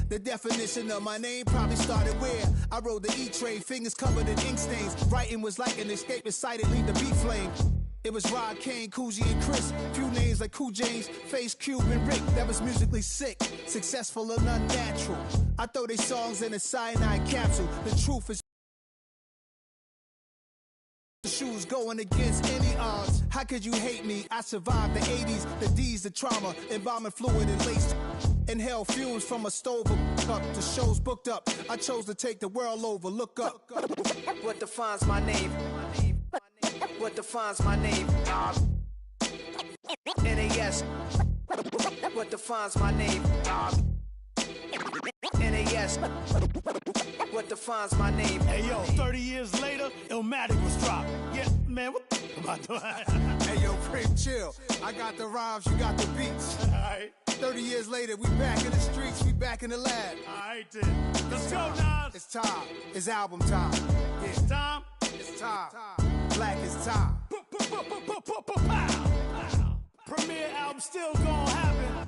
The definition of my name probably started where I rode the E-train, fingers covered in ink stains. Writing was like an escape excited, leave the beat flame. It was Rod, Kane, Coogee, and Chris. Few names like Cool James, Face, Cube, and Rick. That was musically sick, successful and unnatural. I throw their songs in a cyanide capsule. The truth is shoes going against any odds. How could you hate me? I survived the 80s, the D's, the trauma, embalming fluid and laced. Inhale fumes from a stove up. The show's booked up. I chose to take the world over. Look up. What defines my name? What defines my name? NAS. What defines my name? NAS. What defines my name? Hey yo, 30 years later, Illmatic was dropped. Yeah, man, what am I doing? Hey yo, pretty chill. I got the rhymes, you got the beats. Alright. 30 years later, we back in the streets, we back in the lab. Alright then. Let's go, Nas. It's time. It's album time. Yeah. It's time. It's time. Black is time. Premiere album still gonna happen.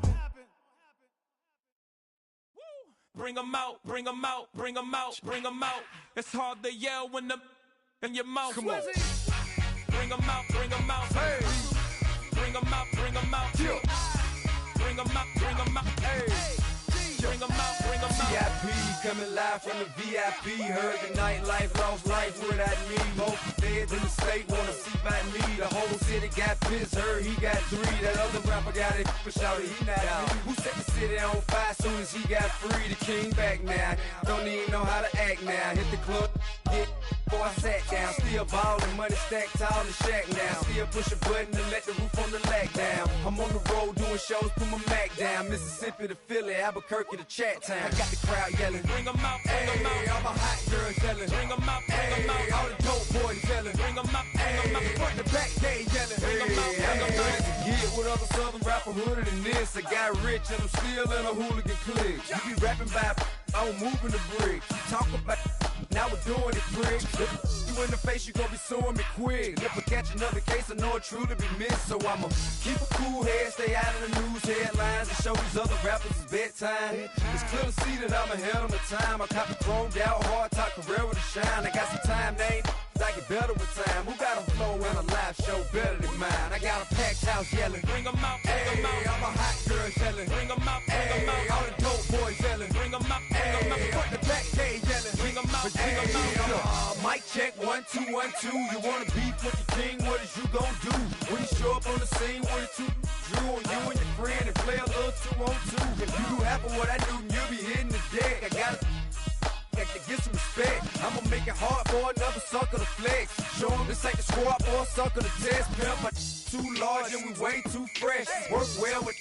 Bring 'em out, bring 'em out, bring 'em out, bring 'em out. It's hard to yell when the in your mouth. Come on. Bring 'em out, bring 'em out. Hey. Bring 'em out, bring 'em out. Yeah. Bring 'em out, bring 'em out. Hey. Bring 'em out, bring 'em out. VIP coming live from the VIP. Heard the nightlife, lost life without me. Most feds in the state wanna see by me. The whole city got pissed, heard he got 3. That other rapper got it, but shouted he not out. Who set the city on fire soon as he got free? The king back now. Don't even know how to act now. Hit the club, hit. Before I sat down, still ballin', money stacked tall in the shack now. Still push a button to let the roof on the lack down. I'm on the road doing shows, put my Mac down. Mississippi to Philly, Albuquerque to Chat Town. I got the crowd yelling, bring 'em out, bring 'em out. All my hot girls yelling, bring 'em out, bring 'em out. All the dope boys yelling, bring 'em out, bring 'em out. Front the back, they yelling, bring 'em out, bring 'em out. To get with other southern rapper hooded than this. I got rich and I'm still in a hooligan clique. You be rapping by, I'm moving the bricks. You talk about, now we're doing it, prick. You in the face, you gon' be suing me quick. If I catch another case, I know it truly be missed. So I'ma keep a cool head, stay out of the news headlines, and show these other rappers it's bedtime. It's clear to see that I'm ahead of my time. I caught the chromed out, hard top career with a shine. I got some time, they ain't I get better with time. Who got a flow and a live show better than mine? I got a packed house yelling, bring 'em out, bring 'em out. All my hot girls yelling, bring 'em out, bring 'em out. All the dope boys yelling, bring 'em out, bring 'em out. Front the back, they yelling, bring 'em out, bring 'em out. Mic check, 1 2 1 2. You wanna beef with the king? What is you gon' do when you show up on the scene with a 2 drew on you and your friend and play a little 2 on 2? If you do half of what I do, then you'll be hitting the deck. I gotta get some respect. I'ma make it hard for another sucker to flex. Show him this ain't the squad or a sucker to test. Pimp, my too large and we way too fresh. Work well with.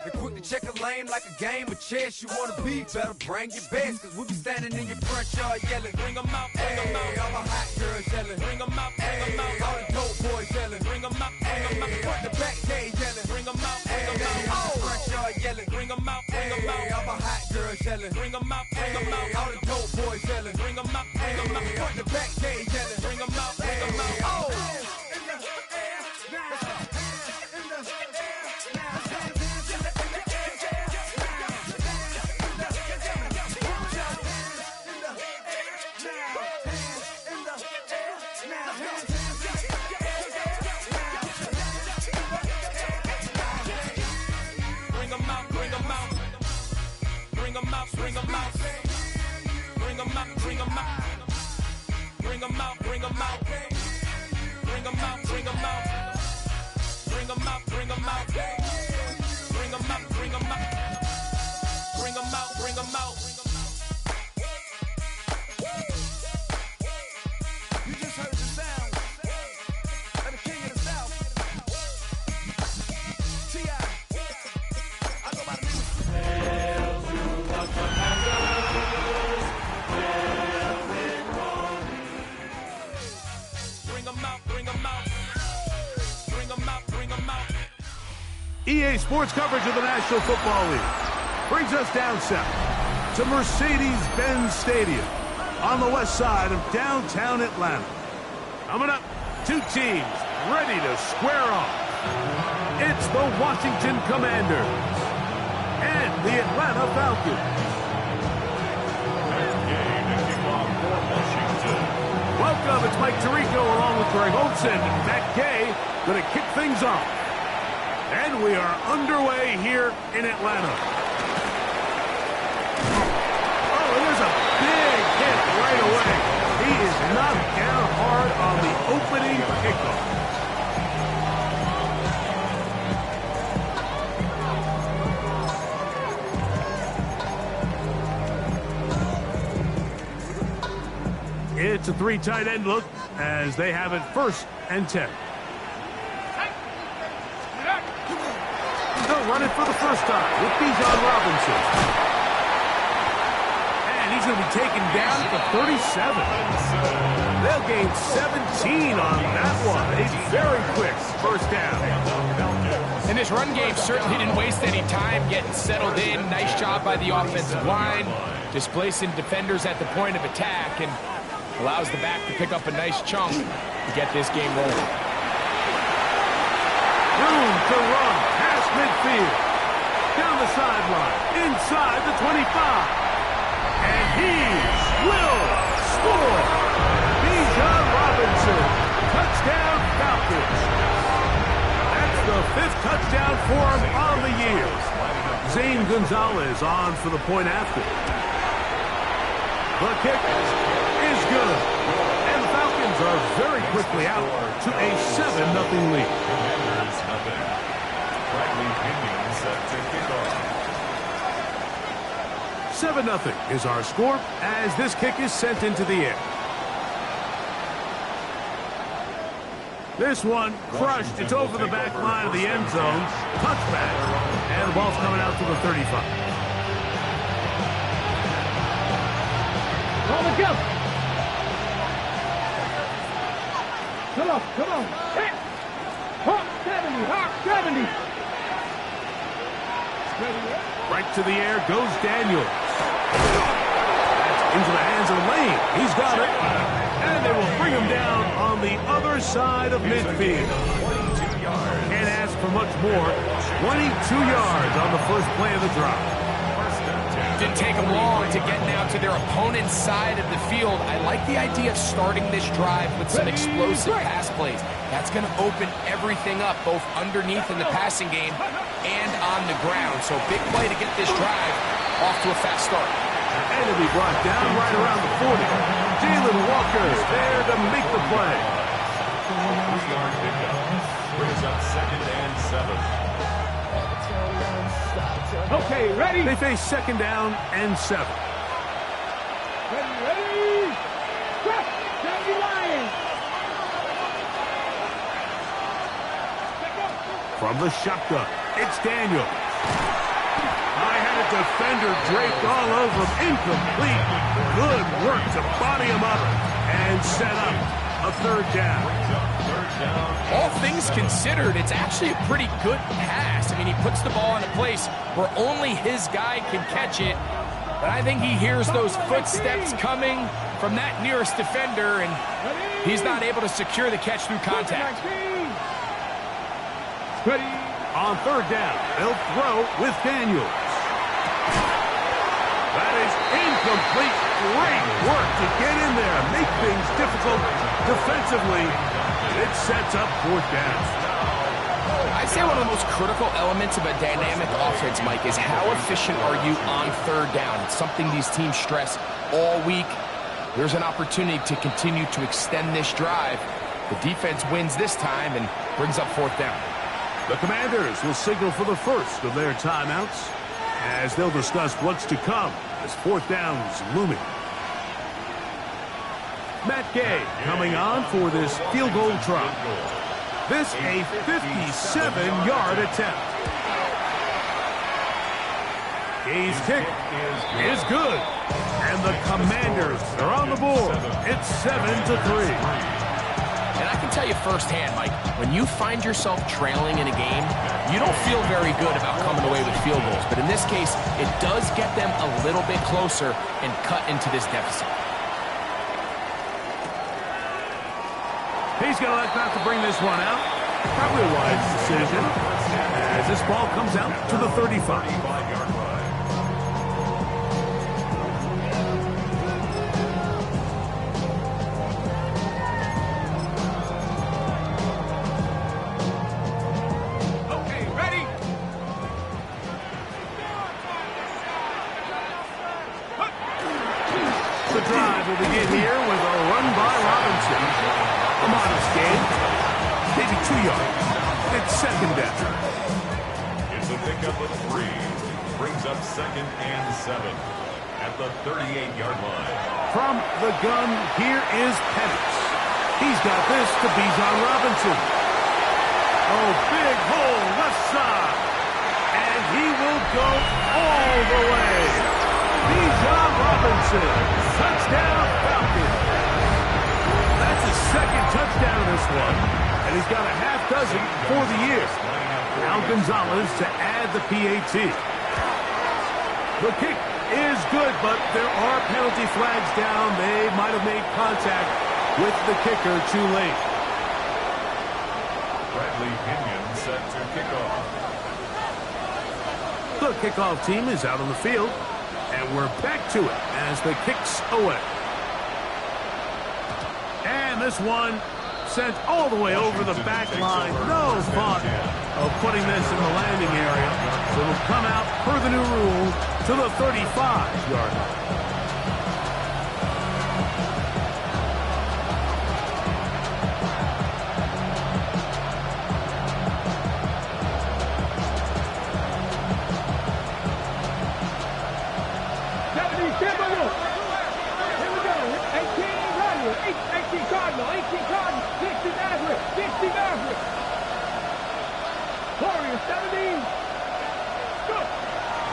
They quick to check a lane like a game of chess. You wanna be better, bring your best. Cause we'll be standing in your front yard yelling, bring 'em out, bring 'em out. All my hot girls yelling, bring 'em out, bring 'em out. All the dope boys yelling, bring 'em out, bring 'em out. Front the back, they yelling, bring 'em out, bring 'em out. Front yard yelling, bring 'em out, bring 'em out. All my hot girls yelling, bring 'em out, bring 'em out. All the dope boys yelling, bring 'em out, bring 'em out. Front the back, they yelling, bring 'em out, bring 'em out. Bring 'em out, bring 'em out. Bring 'em out, bring 'em out. Bring 'em out, bring 'em out. Bring 'em out, bring 'em out. Bring 'em out, bring 'em out. Bring 'em out, bring 'em out. Bring 'em out, bring 'em out. You just heard the sound of the king of the South. T.I. I go by the name Bring 'em out, bring 'em out. Bring 'em out, bring 'em out. EA Sports coverage of the National Football League brings us down south to Mercedes-Benz Stadium on the west side of downtown Atlanta. Coming up, two teams ready to square off. It's the Washington Commanders and the Atlanta Falcons. Welcome, it's Mike Tirico along with Greg Olson. Matt Gay going to kick things off. And we are underway here in Atlanta. Oh, and there's a big hit right away. He is knocked down hard on the opening kickoff. It's a 3 tight end look as they have it 1st and 10. They'll run it for the first time with Bijan Robinson. And he's going to be taken down at the 37. They'll gain 17 on that one. A very quick first down. And this run game certainly didn't waste any time getting settled in. Nice job by the offensive line, displacing defenders at the point of attack, and allows the back to pick up a nice chunk to get this game rolling. Room to run past midfield. Down the sideline, inside the 25. And he will score. Bijan Robinson, touchdown Falcons. That's the 5th touchdown for him on the year. Zane Gonzalez on for the point after. The kick is good. And the Falcons are very quickly out to a 7-0 lead. 7-0 is our score as this kick is sent into the air. This one crushed. It's over the back line of the end zone. Touchback. And the ball's coming out to the 35. On the jump. Come on. Hit. Hawk 70. Hawk 70. Right to the air goes Daniels. Into the hands of Lane. He's got it. And they will bring him down on the other side of midfield. Can't ask for much more. 22 yards on the first play of the drive. Didn't take them long to get now to their opponent's side of the field. I like the idea of starting this drive with some explosive pass plays. That's going to open everything up, both underneath in the passing game and on the ground. So big play to get this drive off to a fast start. And it'll be brought down right around the 40. Jalen Walker there to make the play. Brings up 2nd and 7. Okay, ready? They face 2nd down and 7. Ready? Stop! Danny Lions! From the shotgun, it's Daniels. I had a defender draped all over him. Incomplete. Good work to body him up and set up a 3rd down. All things considered, it's actually a pretty good pass. I mean, he puts the ball in a place where only his guy can catch it. But I think he hears those footsteps coming from that nearest defender, and he's not able to secure the catch through contact. Ready? On 3rd down, they'll throw with Daniels. That is incomplete. Great work to get in there, make things difficult defensively. It sets up 4th down. I'd say one of the most critical elements of a dynamic offense, Mike, is how efficient are you on 3rd down. It's something these teams stress all week. There's an opportunity to continue to extend this drive. The defense wins this time and brings up 4th down. The Commanders will signal for the first of their timeouts as they'll discuss what's to come as 4th down's looming. Matt Gay coming on for this field goal try. This a 57-yard attempt. Gay's kick is good. And the Commanders are on the board. It's 7-3. And I can tell you firsthand, Mike, when you find yourself trailing in a game, you don't feel very good about coming away with field goals. But in this case, it does get them a little bit closer and cut into this deficit. He's going to elect not to bring this one out. Probably a wise decision as this ball comes out to the 35. drive will begin here with a run by Robinson. A modest gain, maybe 2 yards. It's second down. It's a pickup of 3. Brings up 2nd and 7 at the 38-yard line. From the gun, here is Penix. He's got this to Bijan Robinson. Oh, big hole left side. And he will go all the way. Bijan Robinson, touchdown Falcons. That's his second touchdown in this one. And he's got a half dozen for the year. Now Gonzalez to add the PAT. The kick is good, but there are penalty flags down. They might have made contact with the kicker too late. Bradley Pinion set to kick off. The kickoff team is out on the field, and we're back to it as the kick's away. And this one sent all the way over the back line. No fun of putting this in the landing area. So it'll come out per the new rule to the 35-yard line.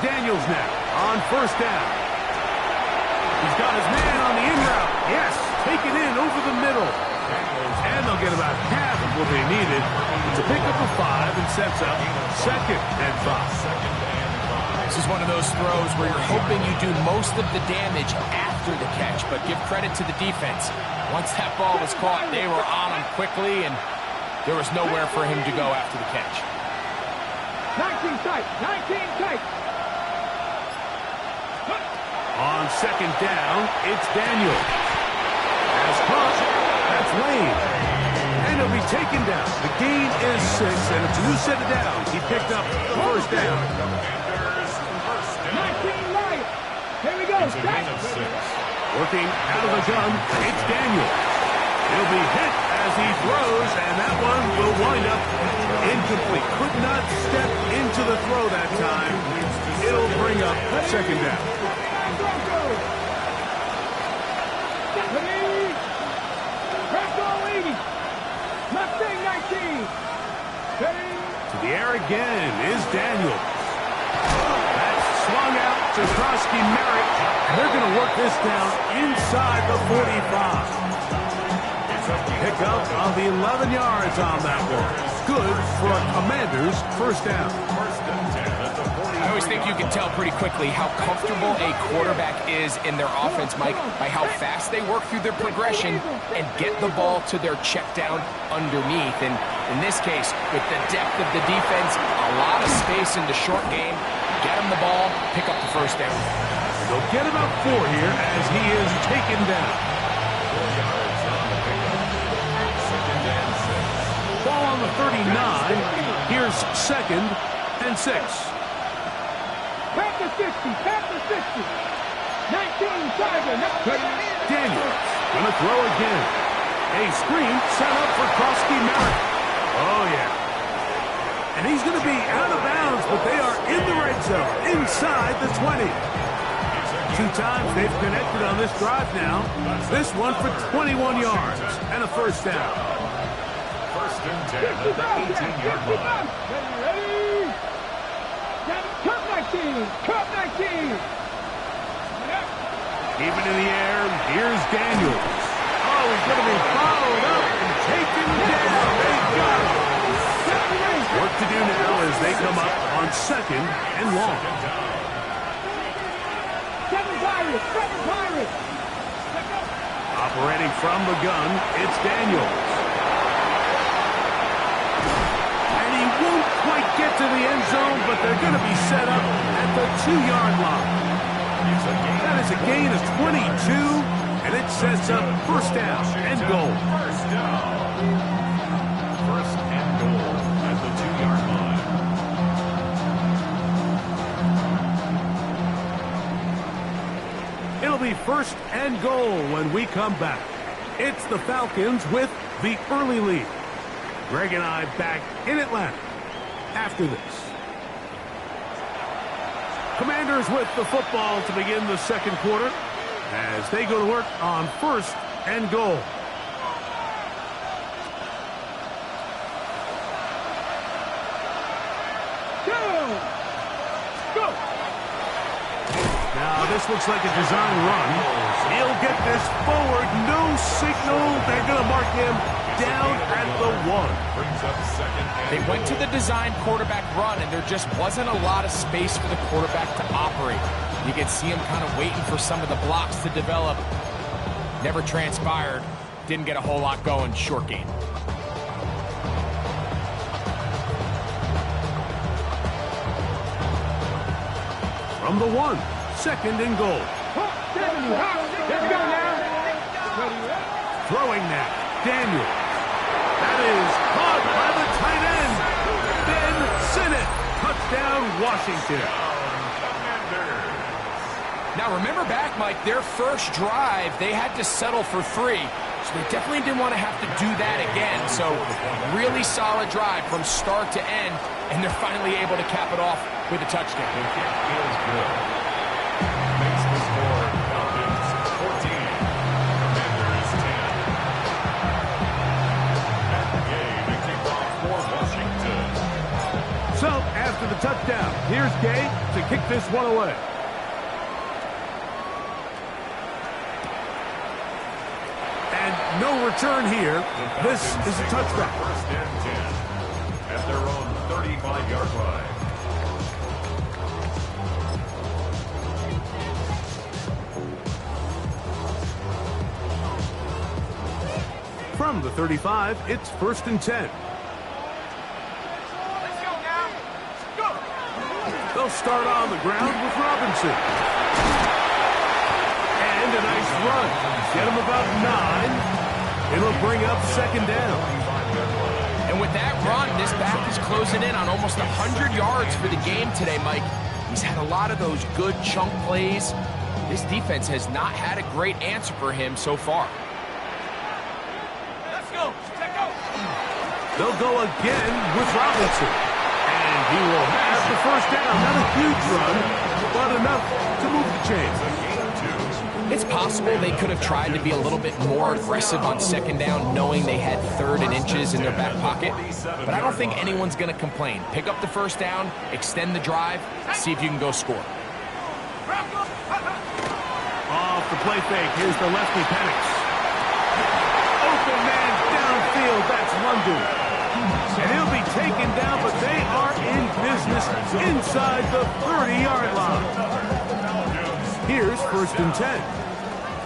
Daniels now on first down. He's got his man on the in route. Yes, taken in over the middle. And they'll get about half of what they needed. It's a pickup of 5 and sets up 2nd and 5. This is one of those throws where you're hoping you do most of the damage after the catch, but give credit to the defense. Once that ball was caught, they were on him quickly, and there was nowhere for him to go after the catch. 19 tight, 19 tight. On second down, it's Daniels. As caught, that's Lane. And he'll be taken down. The gain is 6, and it's a new set of downs. He picked up the first down. 19 right. Here we go. Working out of the gun, it's Daniels. He'll be hit as he throws, and that one will wind up incomplete. Could not step into the throw that time. It'll bring up second down. To the air again is Daniels. That's swung out to Krosky Merritt. And they're going to work this down inside the 45. Pick up of 11 yards on that one. Good for a Commanders first down. I always think you can tell pretty quickly how comfortable a quarterback is in their offense, Mike, by how fast they work through their progression and get the ball to their check down underneath. And in this case, with the depth of the defense, a lot of space in the short game, get him the ball, pick up the first down. They'll get about 4 here as he is taken down. 4 yards on the pickup. 2nd and 6. Ball on the 39. Here's 2nd and 6. Pat the 60, pat the 60. 19 Tiger. Daniels gonna throw again. A screen set up for Krosky Merritt. Oh, yeah. And he's gonna be out of bounds, but they are in the red zone, inside the 20. 2 times they've connected on this drive now. This one for 21 yards and a first down. 1st and 10 at the 18-yard line. Ready? Cup 19, cup 19. Even in the air, here's Daniels. Oh, he's going to be followed up and taken down. They got him. Work to do now as they come up on 2nd and long. 7 Pirates. Operating from the gun, it's Daniels. And he won't quite get to the end zone, but they're going to be set up at the 2-yard line. That is a gain of 22, and it sets up first down and goal. First down. First and goal at the 2-yard line. It'll be first and goal when we come back. It's the Falcons with the early lead. Greg and I back in Atlanta after this. Commanders with the football to begin the second quarter as they go to work on first and goal. Now this looks like a design run. He'll get this forward. No signal. They're going to mark him down at the 1. They went to the design quarterback run, and there just wasn't a lot of space for the quarterback to operate. You could see him kind of waiting for some of the blocks to develop. Never transpired. Didn't get a whole lot going. Short game. From the 1, second and goal. Let's go now. Throwing now, Daniel. That is caught by the tight end. Ben Sinnott. Touchdown, Washington. Now remember back, Mike, their first drive, they had to settle for 3. So they definitely didn't want to have to do that again. So really solid drive from start to end, and they're finally able to cap it off with a touchdown. Feels good. Makes the score Falcons 14, Commanders 10. At the game, a kickoff for Washington. So after the touchdown, here's Gay to kick this one away. And no return here. This is a touchback. First and 10 at their own 35-yard line. From the 35, it's first and 10. They'll start on the ground with Robinson. And a nice run. Get him about 9. It'll bring up second down. And with that run, this back is closing in on almost 100 yards for the game today, Mike. He's had a lot of those good chunk plays. This defense has not had a great answer for him so far. They'll go again with Robinson. And he will have the first down. Not a huge run, but enough to move the chains. It's possible they could have tried to be a little bit more aggressive on second down, knowing they had 3rd and inches in their back pocket. But I don't think anyone's going to complain. Pick up the first down, extend the drive, see if you can go score. Off the play fake, here's the lefty Penix. Open man downfield, that's London. And he'll be taken down, but they are in business inside the 30-yard line. Here's first and 10.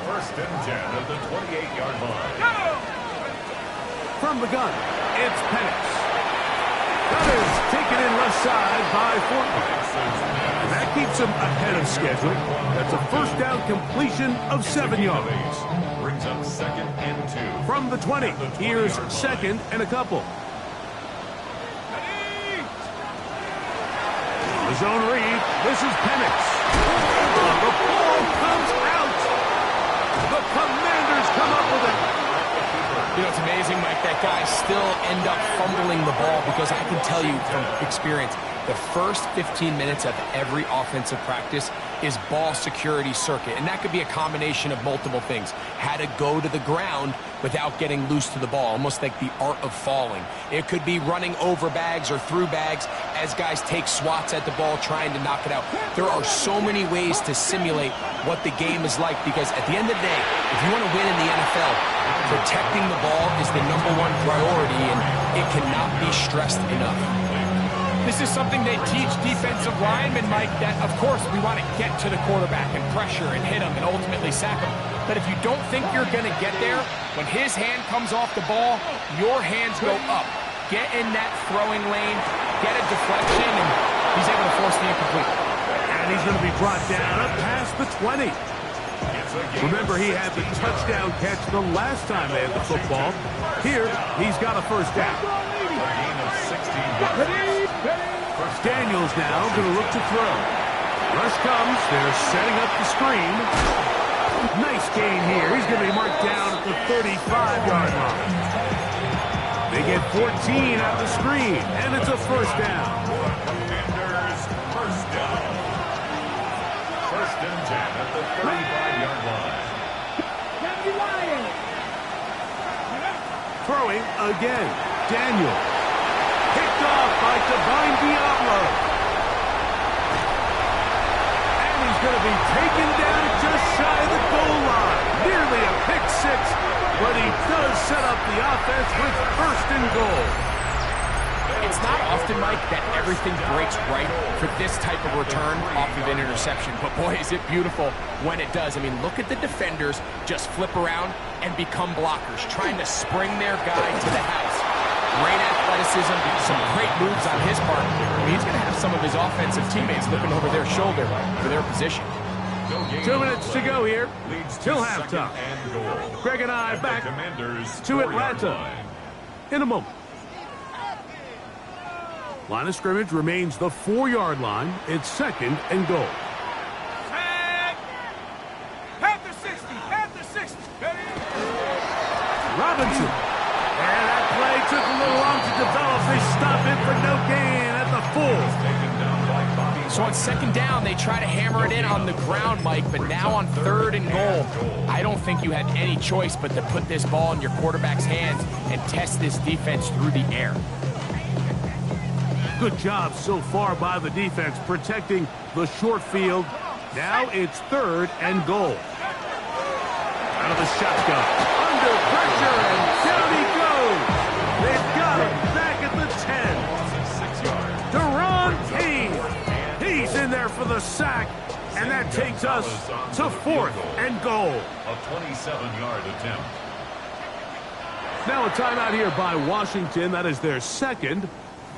First and 10 at the 28-yard line. From the gun, it's Penix. That is taken in left side by Fortnite. And that keeps him ahead of schedule. That's a first down completion of 7 yards. Brings up second and 2. From the 20, here's second and a couple. The zone read, this is Penix. The ball comes out. The Commanders come up with it. You know, it's amazing, Mike, that guys still end up fumbling the ball because I can tell you from experience, the first 15 minutes of every offensive practice is ball security circuit. And that could be a combination of multiple things. How to go to the ground without getting loose to the ball, almost like the art of falling. It could be running over bags or through bags as guys take swats at the ball trying to knock it out. There are so many ways to simulate what the game is like because at the end of the day, if you want to win in the NFL, protecting the ball is the #1 priority and it cannot be stressed enough. This is something they teach defensive linemen, Mike, that, of course, we want to get to the quarterback and pressure and hit him and ultimately sack him. But if you don't think you're going to get there, when his hand comes off the ball, your hands go up. Get in that throwing lane, get a deflection, and he's able to force the incomplete. And he's going to be brought down up past the 20. Remember, he had the touchdown catch the last time they had the football. Here, he's got a first down. Daniels now going to look to throw. Rush comes. They're setting up the screen. Nice gain here. He's going to be marked down at the 35-yard line. They get 14 out of the screen, and it's a first down. Commanders, first down. First and 10 at the 35-yard line. Throwing again. Daniel. Picked off by Divine Diablo. And he's going to be taken down just shy of the goal line. Nearly a pick six, but he does set up the offense with first and goal. It's not often, Mike, that everything breaks right for this type of return off of an interception. But, boy, is it beautiful when it does. I mean, look at the defenders just flip around and become blockers, trying to spring their guy to the house. Great athleticism, some great moves on his part. I mean, he's going to have some of his offensive teammates looking over their shoulder for their position. 2 minutes to go here. Till halftime. Greg and I back to Atlanta in a moment. Line of scrimmage remains the 4-yard line. It's second and goal. Panther 60, Panther 60. Robinson. And that play took a little long to develop. They stop it for no gain at the 4. So on second down, they try to hammer it in on the ground, Mike, but now on third and goal, I don't think you had any choice but to put this ball in your quarterback's hands and test this defense through the air. Good job so far by the defense protecting the short field. Now it's third and goal. Out of the shotgun. Under pressure, and down he goes. They've got him back at the 10. Deron Payne. He's in there for the sack, and that takes us to fourth and goal. A 27-yard attempt. Now a timeout here by Washington. That is their second.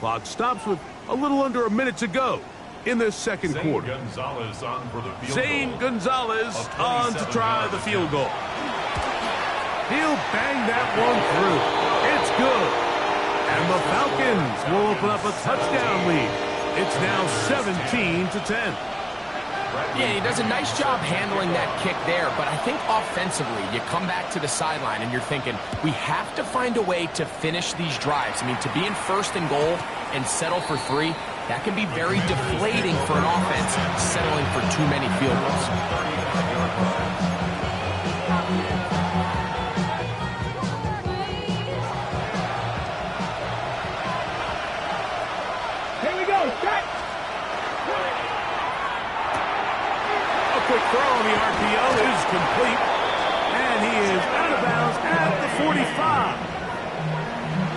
Clock stops with a little under a minute to go in this second quarter. Gonzalez on for the field Zane goal. Gonzalez on to try the field goal. He'll bang that one through. It's good. And the Falcons will open up a touchdown lead. It's now 17-10. Yeah, he does a nice job handling that kick there, but I think offensively, you come back to the sideline and you're thinking, we have to find a way to finish these drives. I mean, to be in first and goal and settle for 3, that can be very deflating for an offense settling for too many field goals. Here we go, set. Quick throw on the RPO is complete, and he is out of bounds at the 45.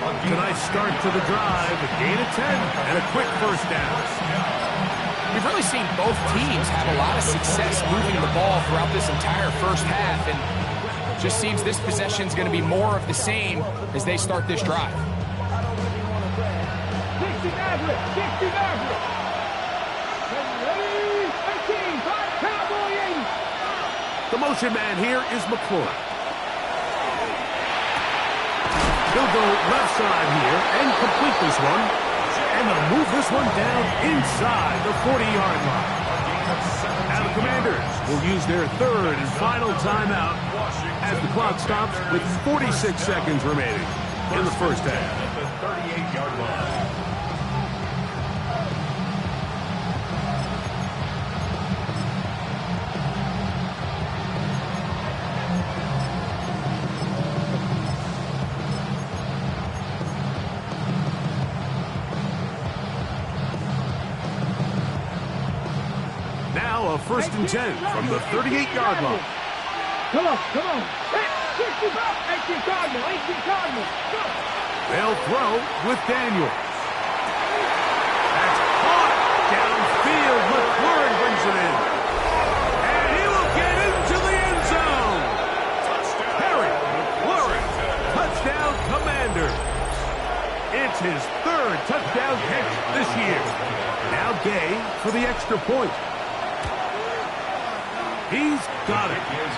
A nice start to the drive, a gain of 10, and a quick first down. We've really seen both teams have a lot of success moving the ball throughout this entire first half, and it just seems this possession is going to be more of the same as they start this drive. 60 average, 60 average. Ready, 18, 5, Cowboy 80. The motion man here is McClure. He'll go left side here and complete this one. And they'll move this one down inside the 40-yard line. Now the Commanders will use their third and final timeout as the clock stops with 46 seconds remaining in the first half. At the 38-yard line. Now a first and 10 from the 38-yard line. Come on, come on. 65, 18 Cardinal, 18 Cardinal. Go. They'll throw with Daniel. That's caught downfield. McLaurin brings it in. And he will get into the end zone. Harry McLaurin, touchdown Commanders. It's his third touchdown catch this year. Now Gay for the extra point. He's got it.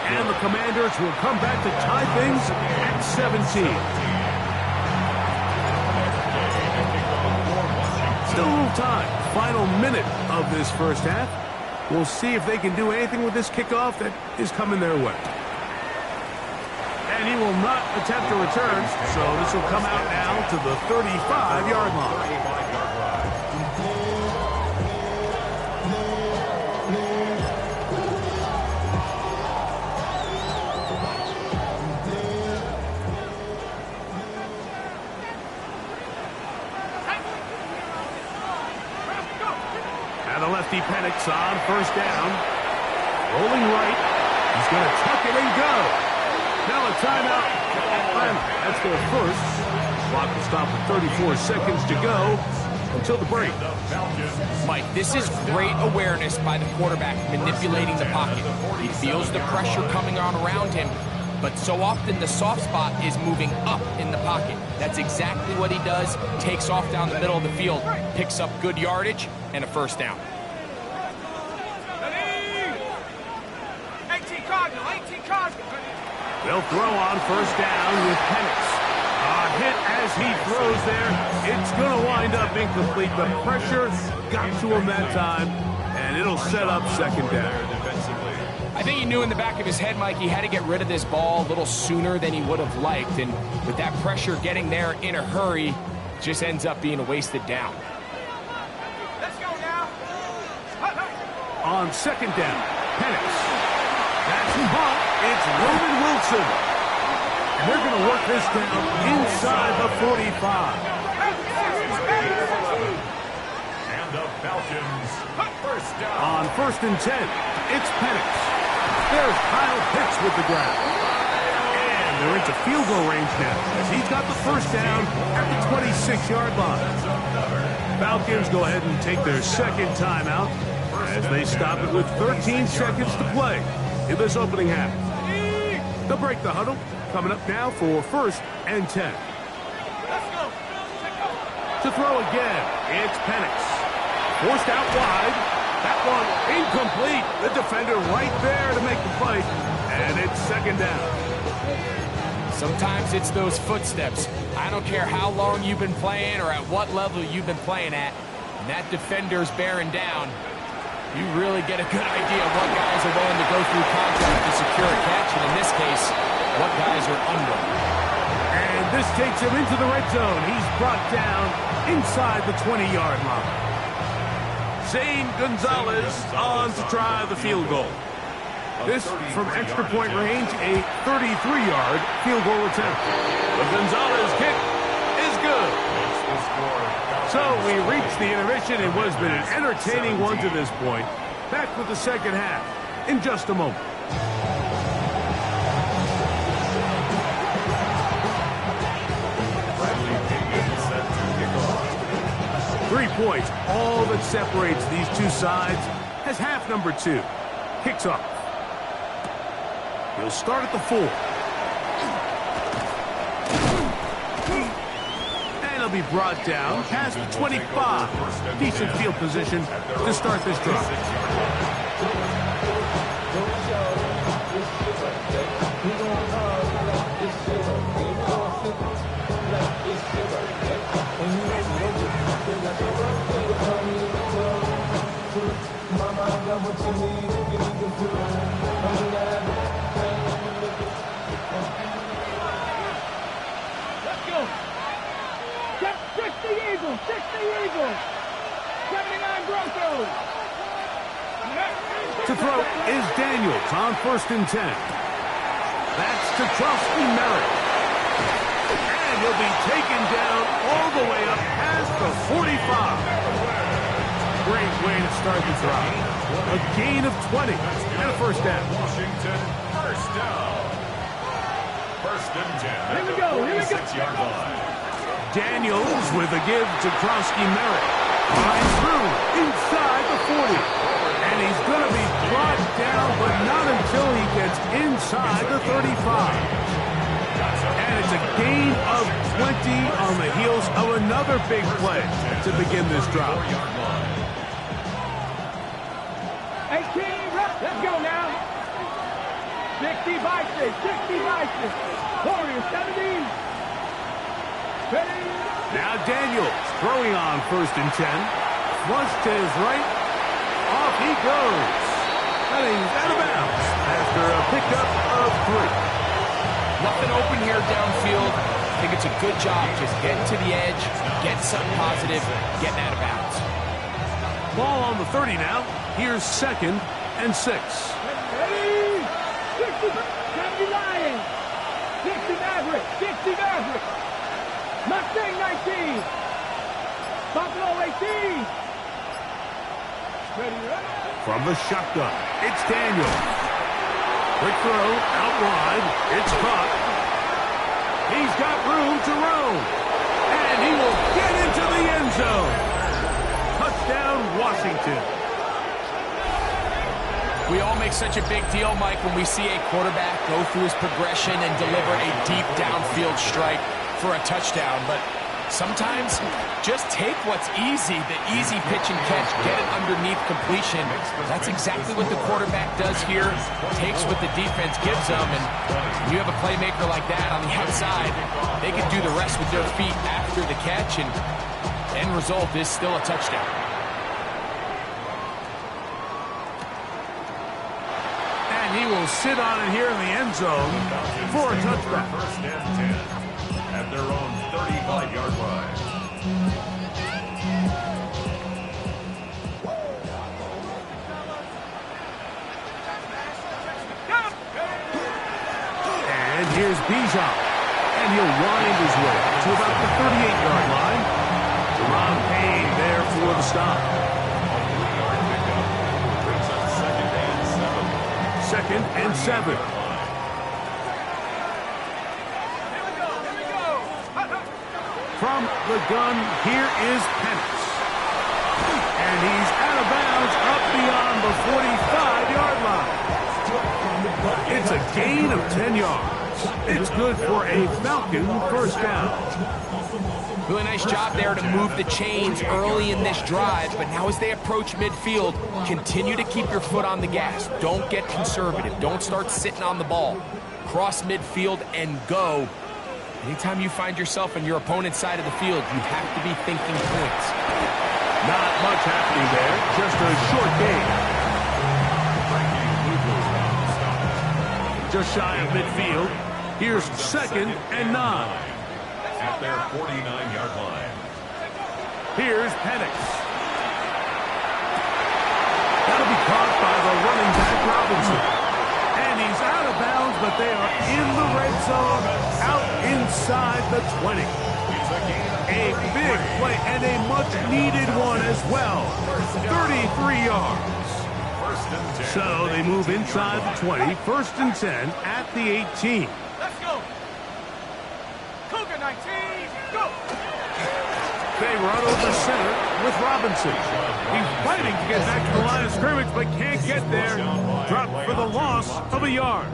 And the Commanders will come back to tie things at 17. Still a little time. Final minute of this first half. We'll see if they can do anything with this kickoff that is coming their way. And he will not attempt to return, so this will come out now to the 35-yard line. And the lefty Penix on first down. Rolling right. He's going to tuck it and go. Now a timeout. That's their first. Clock will stop with 34 seconds to go until the break. Mike, this is great awareness by the quarterback manipulating the pocket. He feels the pressure coming on around him, but so often the soft spot is moving up in the pocket. That's exactly what he does. Takes off down the middle of the field, picks up good yardage, and a first down. 18 Cardinal, 18 Cardinal. They'll throw on first down with Penix. A hit as he throws there. It's going to wind up incomplete. The pressure got to him that time, and it'll set up second down. I think he knew in the back of his head, Mike, he had to get rid of this ball a little sooner than he would have liked. And with that pressure getting there in a hurry, just ends up being a wasted down. Let's go now. On second down, Penix. That's caught. It's Roman Wilson. And they're going to work this down inside the 45. And the Falcons, first down. On first and 10, it's Penix. There's Kyle Pitts with the grab. And they're into field goal range now, as he's got the first down at the 26-yard line. Falcons go ahead and take their second timeout as they stop it with 13 seconds to play in this opening half. They'll break the huddle. Coming up now for first and 10. To throw again, it's Penix. Forced out wide. That one incomplete. The defender right there to make the play. And it's second down. Sometimes it's those footsteps. I don't care how long you've been playing or at what level you've been playing at. And that defender's bearing down. You really get a good idea of what guys are willing to go through contact to secure a catch. And in this case, what guys are under. And this takes him into the red zone. He's brought down inside the 20-yard line. Zane Gonzalez on to try the field goal. This from extra point range, a 33-yard field goal attempt. The Gonzalez kick is good. So we reached the intermission. It was been an entertaining one to this point. Back with the second half in just a moment. 3 points, all that separates these two sides, as half number 2 kicks off. He'll start at the 4. And he'll be brought down past the 25. Decent field position to start this drive. Let's go. 60 Eagles, 60 Eagles. 79 Broncos. To throw is Daniels on first and 10. That's to Trusty Merritt. And he'll be taken down all the way up past the 45. Great way to start the drive. A gain of 20 and a first down. Washington, first down. First and 10 Here we go, here we go. 6-yard line. Daniels with a give to Krosky Merritt. Lines through inside the 40. And he's going to be brought down, but not until he gets inside the 35. And it's a gain of 20 on the heels of another big play to begin this drive. 18, let's go now. 60 Vikings, 60 Vikings. Warriors, 70. Ready? Now Daniels throwing on first and 10. Flush to his right. Off he goes. pickup of 3. Nothing open here downfield. I think it's a good job just getting to the edge, getting something positive, getting out of bounds. Ball on the 30 now. Here's 2nd and 6. Ready? 70 Lions. 60 Maverick. 60 Maverick. Mustang 19. Buffalo 18. Ready, ready. From the shotgun, it's Daniel. Quick throw, out wide. It's caught. He's got room to roam. And he will get into the end zone. Touchdown, Washington. We all make such a big deal, Mike, when we see a quarterback go through his progression and deliver a deep downfield strike for a touchdown. But sometimes just take what's easy, the easy pitch and catch, get it underneath completion. That's exactly what the quarterback does here. Takes what the defense gives them, and when you have a playmaker like that on the outside, they can do the rest with their feet after the catch, and the end result is still a touchdown. And he will sit on it here in the end zone for a touchback. 1st and 10 at their own 35-yard line. And here's Bijan. And he'll wind his way to about the 38-yard line. Ron Payne there for the stop. 3-yard pickup brings up 2nd and 7. 2nd and 7. From the gun, here is Penix. And he's out of bounds up beyond the 45-yard line. It's a gain of 10 yards. It's good for a Falcon first down. Really nice job there to move the chains early in this drive, but now as they approach midfield, continue to keep your foot on the gas. Don't get conservative. Don't start sitting on the ball. Cross midfield and go. Anytime you find yourself on your opponent's side of the field, you have to be thinking points. Not much happening there. Just a short game. Just shy of midfield. Here's 2nd and 9. At their 49-yard line. Here's Penix. That'll be caught by the running back Robinson. And he's out of bounds, but they are in the red zone, out inside the 20. A big play and a much-needed one as well. 33 yards. So they move inside the 20, 1st and 10 at the 18. Let's go. Cougar 19, go. They run over center with Robinson. He's fighting to get back to the line of scrimmage, but can't get there. Dropped for the loss of a yard.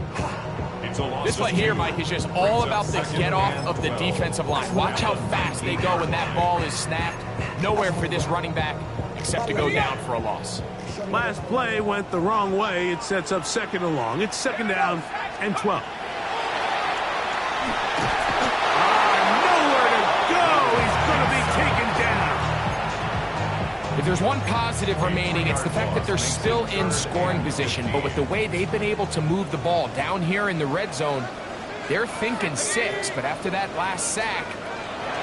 This play here, Mike, is just all about the get-off of the defensive line. Watch how fast they go when that ball is snapped. Nowhere for this running back except to go down for a loss. Last play went the wrong way. It sets up 2nd and long. It's 2nd down and 12. Nowhere to go. He's going to be taken down. If there's one positive remaining, it's the fact that they're still in scoring position. But with the way they've been able to move the ball down here in the red zone, they're thinking 6. But after that last sack,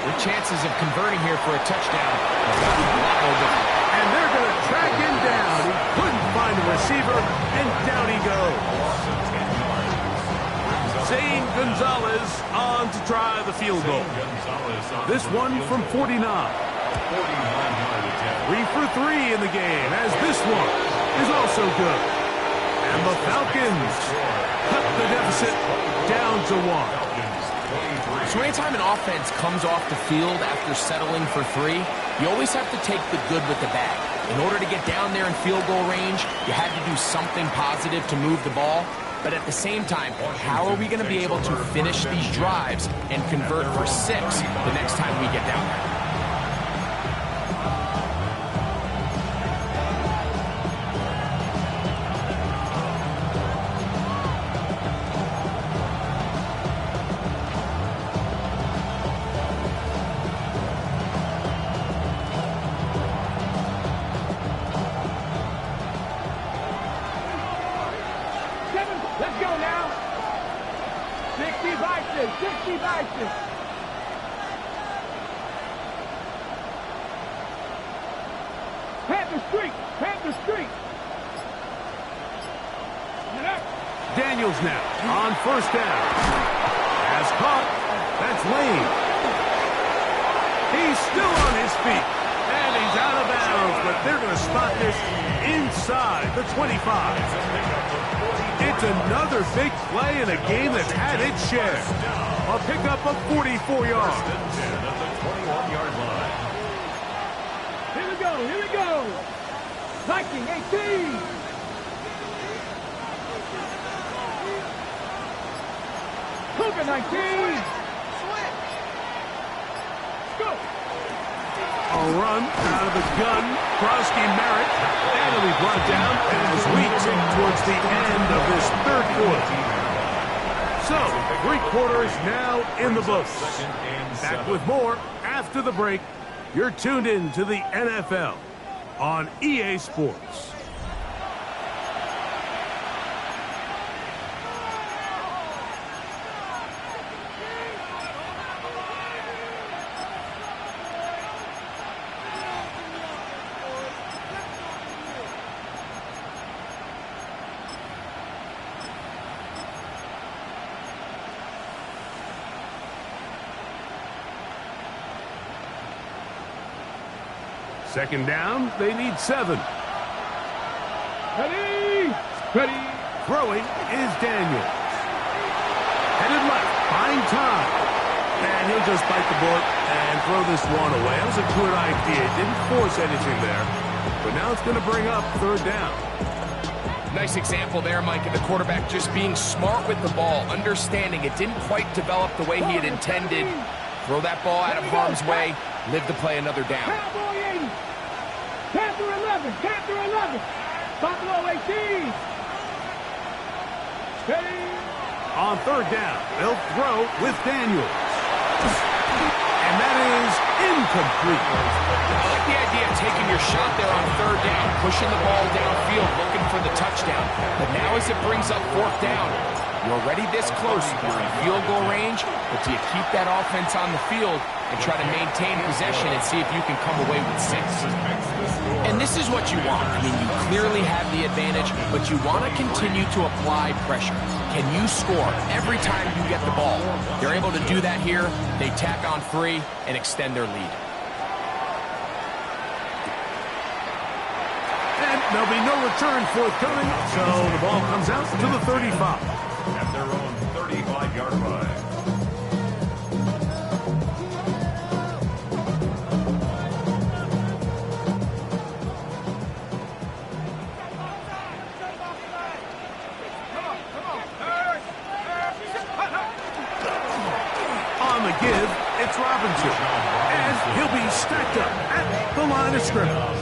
their chances of converting here for a touchdown have gotten a lot more difficult. And they're going to track him down. He couldn't find a receiver, and down he goes. Zane Gonzalez on to try the field goal. This one from 49. 3 for 3 in the game, as this one is also good. And the Falcons cut the deficit down to 1. So anytime an offense comes off the field after settling for 3, you always have to take the good with the bad. In order to get down there in field goal range, you had to do something positive to move the ball. But at the same time, how are we going to be able to finish these drives and convert for 6 the next time we get down there? Let's go now. 60 bases, 60 bases. Panther Street, Panther Street. Daniels now on first down. Has caught. That's Lane. He's still on his feet. And he's out of bounds, but they're going to spot this inside the 25. It's another big play in a game that's had its share. A pickup of 44 yards. Here we go, here we go. Viking 18. Cougar 19. Go. A run out of the gun. Krosky Merritt. And he'll be brought down as we tick towards the end of this third quarter. So, 3 quarters now in the books. Back with more after the break. You're tuned in to the NFL on EA Sports. Second down, they need 7. Ready, ready. Throwing is Daniels. Headed left, buying time. And he'll just bite the bullet and throw this one away. That was a good idea. Didn't force anything there. But now it's going to bring up third down. Nice example there, Mike, of the quarterback just being smart with the ball, understanding it didn't quite develop the way he had intended. Throw that ball out of harm's way, live to play another down. Cowboy 80. Panther 11, Panther 11. Buffalo 18. Steady. On third down, they'll throw with Daniels. And that is incomplete. I like the idea of taking your shot there on third down, pushing the ball downfield, looking for the touchdown. But now as it brings up fourth down, you're already this close. You're in field goal range, but do you keep that offense on the field and try to maintain possession and see if you can come away with 6? And this is what you want. I mean, you clearly have the advantage, but you want to continue to apply pressure. Can you score every time you get the ball? They're able to do that here. They tack on 3 and extend their lead. And there'll be no return forthcoming, so the ball comes out to the 35. At their own 35-yard line. On the give, it's Robinson. And he'll be stacked up at the line of scrimmage.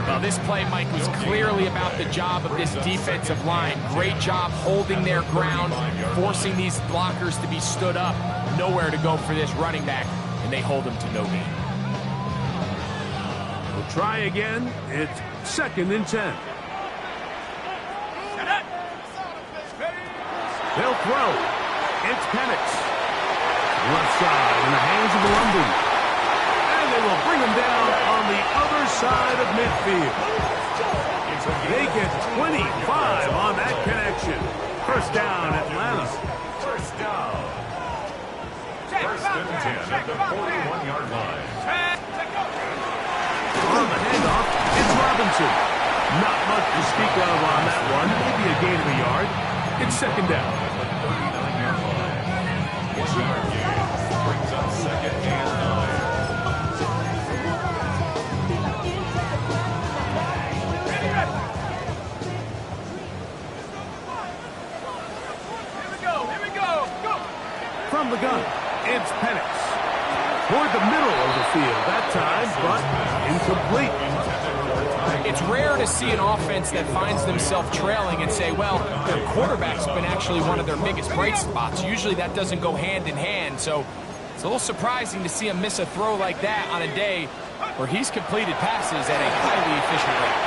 Well, this play, Mike, was clearly about the job of this defensive line. Great job holding their ground, forcing these blockers to be stood up. Nowhere to go for this running back, and they hold him to no gain. We'll try again. It's 2nd and 10. They'll throw. It's Penix. Left side in the hands of London. And they will bring him down on the other side of midfield. They get 25 on that connection. First down, Atlanta. First down. 1st and 10 at the 41-yard line. On the handoff, it's Robinson. Not much to speak of on that one. Maybe a gain of a yard. It's 2nd down. At the 39-yard line. 1-yard gain brings up 2nd and 9. From the gun, it's Penix. Toward the middle of the field that time, but incomplete. It's rare to see an offense that finds themselves trailing and say, well, their quarterback's been actually one of their biggest bright spots. Usually that doesn't go hand in hand, so it's a little surprising to see him miss a throw like that on a day where he's completed passes at a highly efficient rate.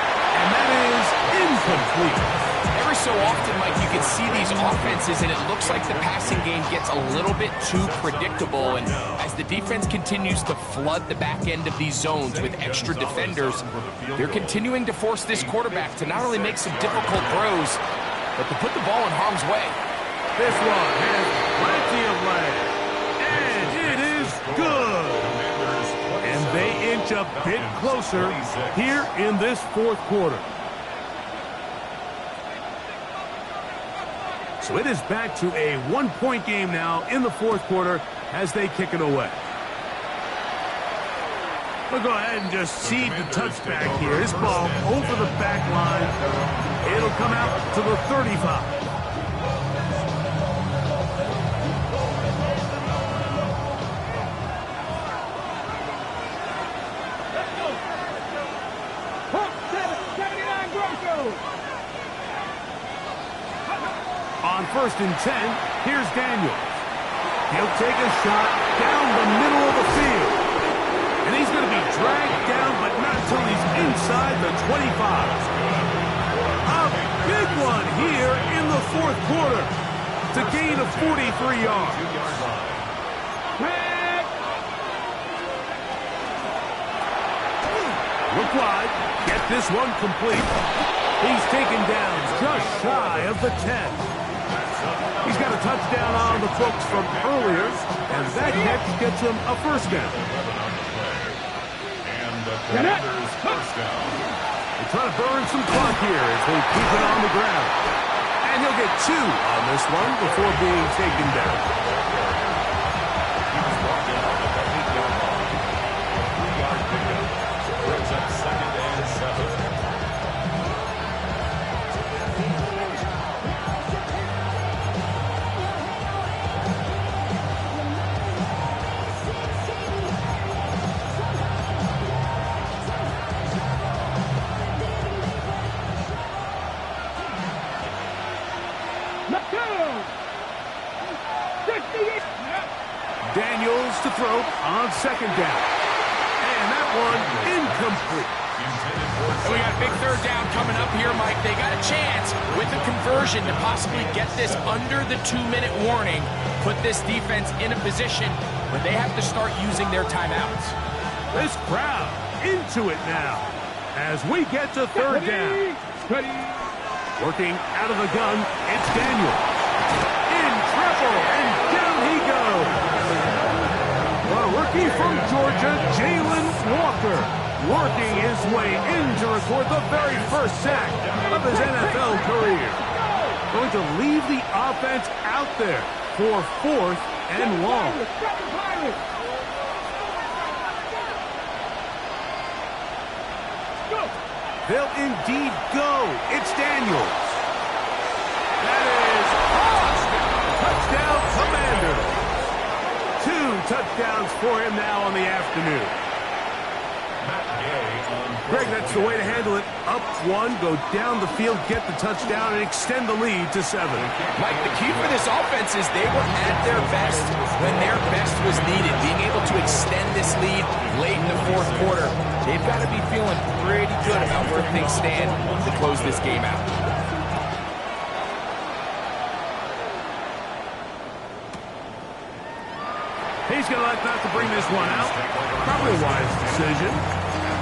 And that is incomplete. Every so often, Mike, you can see these offenses, and it looks like the passing game gets a little bit too predictable. And as the defense continues to flood the back end of these zones with extra defenders, they're continuing to force this quarterback to not only make some difficult throws, but to put the ball in harm's way. This one has plenty of legs, and it is good. And they inch a bit closer here in this fourth quarter. So it is back to a one-point game now in the fourth quarter as they kick it away. We'll go ahead and just seed the touchback here. This ball over the back line. It'll come out to the 35. On 1st and 10, here's Daniels. He'll take a shot down the middle of the field. And he's going to be dragged down, but not until he's inside the 25. A big one here in the fourth quarter to gain of 43 yards. Look wide. Get this one complete. He's taken down just shy of the 10. He's got a touchdown on the books from earlier, and that catch gets him a first down. And the Commanders' first down. They try to burn some clock here as they keep it on the ground. And he'll get 2 on this one before being taken down. He was brought down at the 8-yard line. A 3-yard pickup brings up 2nd and 7. Daniels to throw on 2nd down. And that one incomplete. And we got a big 3rd down coming up here, Mike. They got a chance with a conversion to possibly get this under the 2-minute warning, put this defense in a position where they have to start using their timeouts. This crowd into it now as we get to 3rd down. Working out of the gun, it's Daniels. In trouble, and down he goes. The rookie from Georgia, Jalen Walker, working his way in to record the very first sack of his NFL career. Going to leave the offense out there for 4th and long. They'll indeed go. It's Daniels. That is touchdown Commanders. 2 touchdowns for him now on the afternoon. Greg, that's the way to handle it. Up 1, go down the field, get the touchdown, and extend the lead to 7. Mike, the key for this offense is they were at their best when their best was needed. Being able to extend this lead late in the fourth quarter, they've got to be feeling pretty good about where things stand to close this game out. He's going to like not to bring this one out. Probably a wise decision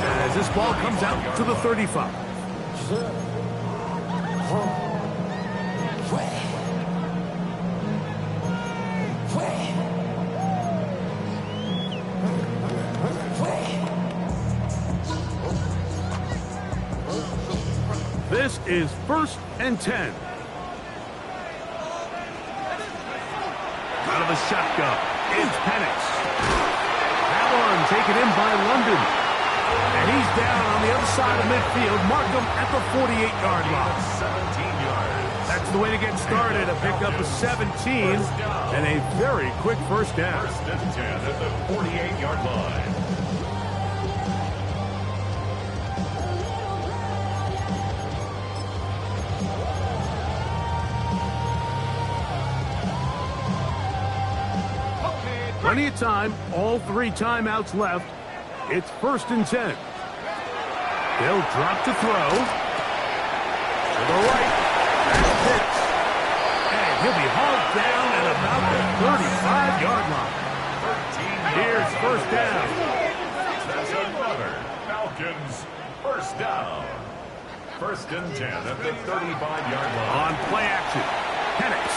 as this ball comes out to the 35. This is 1st and 10. Out of the shotgun. It's Penix. That one taken in by London. And he's down on the other side of midfield. Mark him at the 48-yard line. 17 yards. That's the way to get started. A pickup of 17 and a very quick first down. 1st and 10 at the 48-yard line. Plenty of time, all 3 timeouts left. It's 1st and 10. They'll drop to throw. To the right. pitch. And he'll be hauled down at about the 35-yard line. Here's first down. That's another Falcons first down. First and 10 at the 35-yard line. On play action, Penix.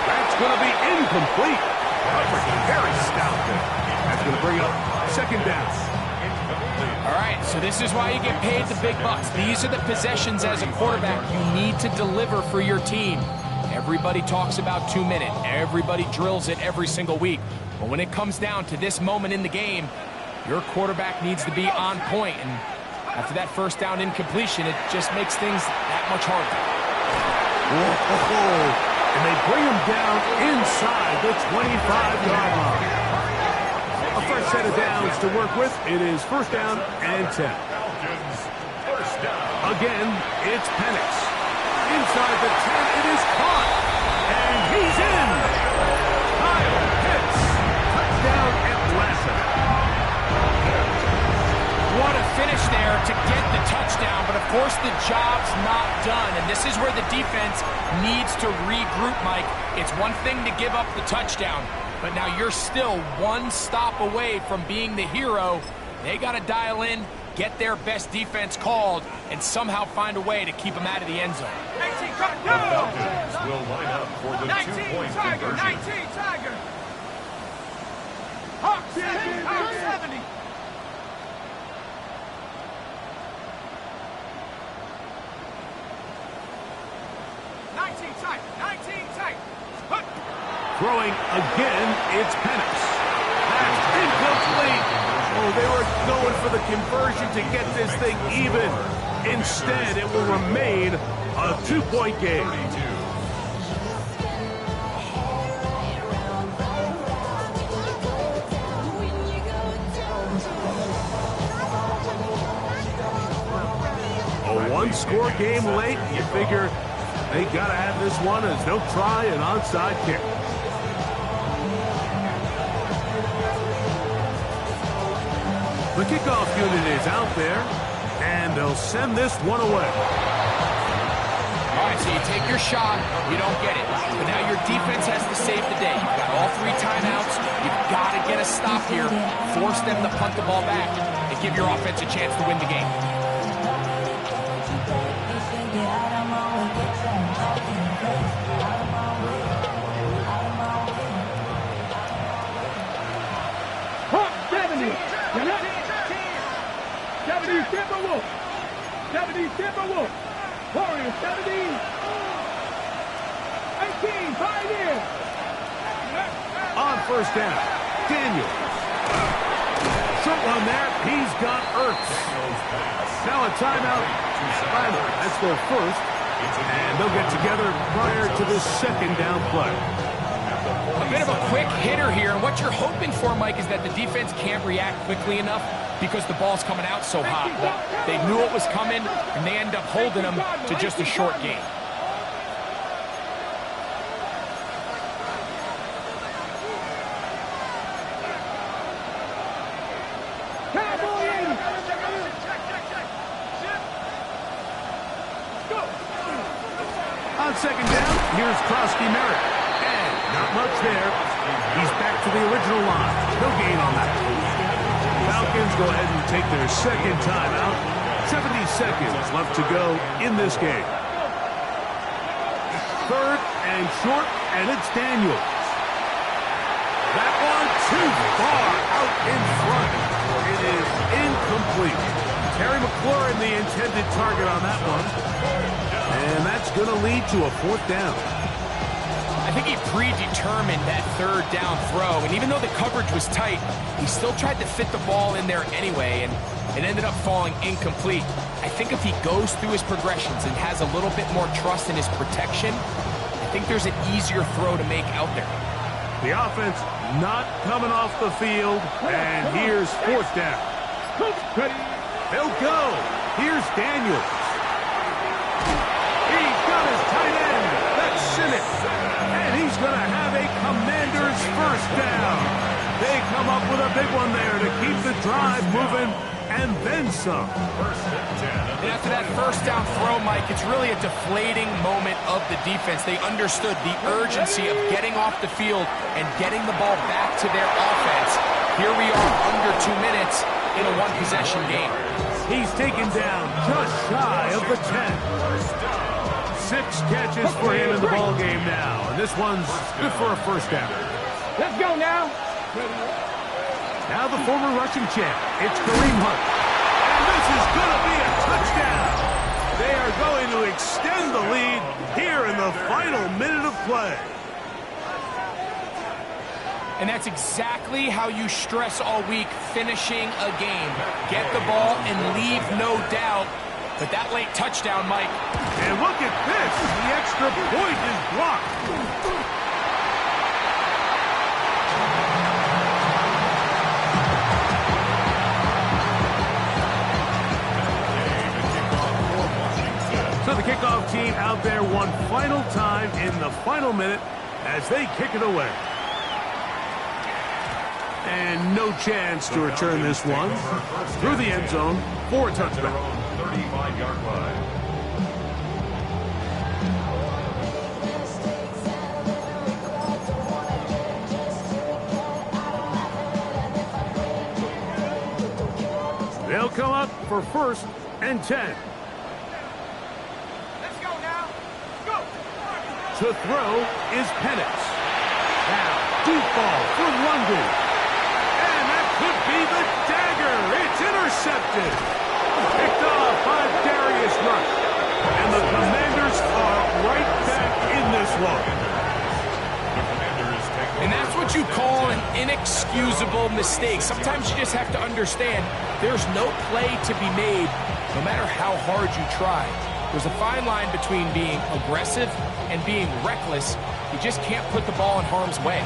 That's going to be incomplete. Coverage very stout there. That's going to bring up second down. All right, so this is why you get paid the big bucks. These are the possessions as a quarterback you need to deliver for your team. Everybody talks about 2 minute. Everybody drills it every single week. But when it comes down to this moment in the game, your quarterback needs to be on point. And after that first down incompletion, it just makes things that much harder. Whoa. And they bring him down inside the 25-yard line. A fresh set of downs to work with. It is first down and 10. Falcons first down. Again, it's Penix. Inside the 10, it is caught. And he's in. Kyle Pitts. Touchdown Atlanta. What a finish there to get the touchdown, but of course the job's not done, and this is where the defense needs to regroup, Mike. It's one thing to give up the touchdown, but now you're still one stop away from being the hero. They got to dial in, get their best defense called, and somehow find a way to keep them out of the end zone. The Falcons will line up for the 2-point conversion. 19 Tiger. Hawks 70. Throwing again, it's Penix. That's incomplete. Oh, they were going for the conversion to get this thing even. Instead, it will remain a 2-point game. A one-score game late, you figure they got to have this one as they'll try an onside kick. The kickoff unit is out there, and they'll send this one away. All right, so you take your shot, you don't get it. But now your defense has to save the day. You've got all 3 timeouts. You've got to get a stop here, force them to punt the ball back, and give your offense a chance to win the game. Timberwolf. Warriors 17. 18, Pioneer. On first down, Daniel. Short one there. He's got Ertz. Now a timeout. That's their first. And they'll get together prior to the second down play. A bit of a quick hitter here, and what you're hoping for, Mike, is that the defense can't react quickly enough because the ball's coming out so hot. Well, they knew it was coming, and they end up holding them to just a short game. On second down, here's Krosky Merritt. And not much there. He's back to the original line. No gain on that. Falcons go ahead and take their second timeout. 70 seconds left to go in this game. Third and short, and it's Daniels. That one too far out in front. It is incomplete. Terry McLaurin, the intended target on that one. And that's going to lead to a fourth down. I think he predetermined that third down throw, and even though the coverage was tight, he still tried to fit the ball in there anyway, and it ended up falling incomplete. I think if he goes through his progressions and has a little bit more trust in his protection, I think there's an easier throw to make out there. The offense not coming off the field, and here's fourth down. They'll go. Here's Daniels. He's got his tight end. That's Simmons. And he's going to have a Commander's first down. They come up with a big one there to keep the drive moving and then some. And after that first down throw, Mike, it's really a deflating moment of the defense. They understood the urgency of getting off the field and getting the ball back to their offense. Here we are under 2 minutes in a one-possession game. He's taken down just shy of the 10. 6 catches for him in the ball game now, and this one's good for a first down. Let's go now. Now the former Russian champ, it's Kareem Hunt. And this is going to be a touchdown. They are going to extend the lead here in the final minute of play. And that's exactly how you stress all week, finishing a game. Get the ball and leave no doubt. But that late touchdown, Mike. And look at this. The extra point is blocked. So the kickoff team out there one final time in the final minute as they kick it away. And no chance to return this one through the end zone for a touchdown. 35-yard line. They'll come up for 1st and 10. Let's go now. Go. To throw is Penix. Now, deep ball for London. And that could be the dagger. It's intercepted. Picked off by Darius Rush. And the Commanders are right back in this one. And that's what you call an inexcusable mistake. Sometimes you just have to understand there's no play to be made, no matter how hard you try. There's a fine line between being aggressive and being reckless. You just can't put the ball in harm's way.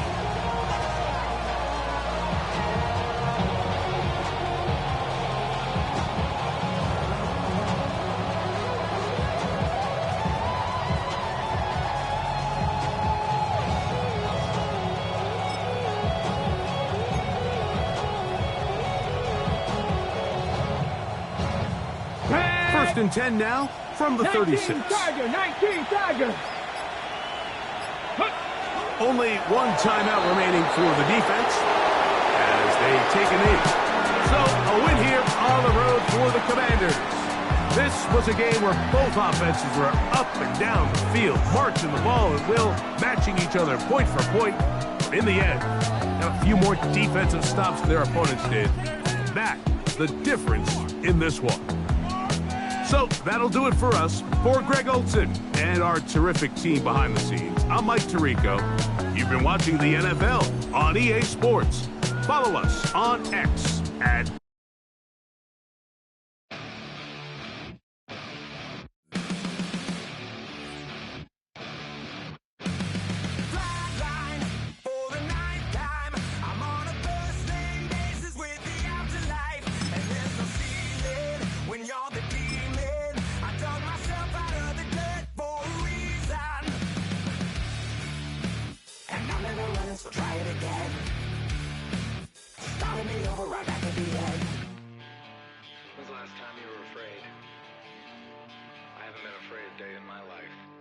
First and 10 now from the 36. 19 Tiger. Only one timeout remaining for the defense as they take a knee. So a win here on the road for the Commanders. This was a game where both offenses were up and down the field, marching the ball at will, matching each other point for point. In the end, a few more defensive stops than their opponents did. That's the difference in this one. So that'll do it for us. For Greg Olson and our terrific team behind the scenes, I'm Mike Tirico. You've been watching the NFL on EA Sports. Follow us on X at So try it again. Starting me over right back at the end. When's the last time you were afraid? I haven't been afraid a day in my life.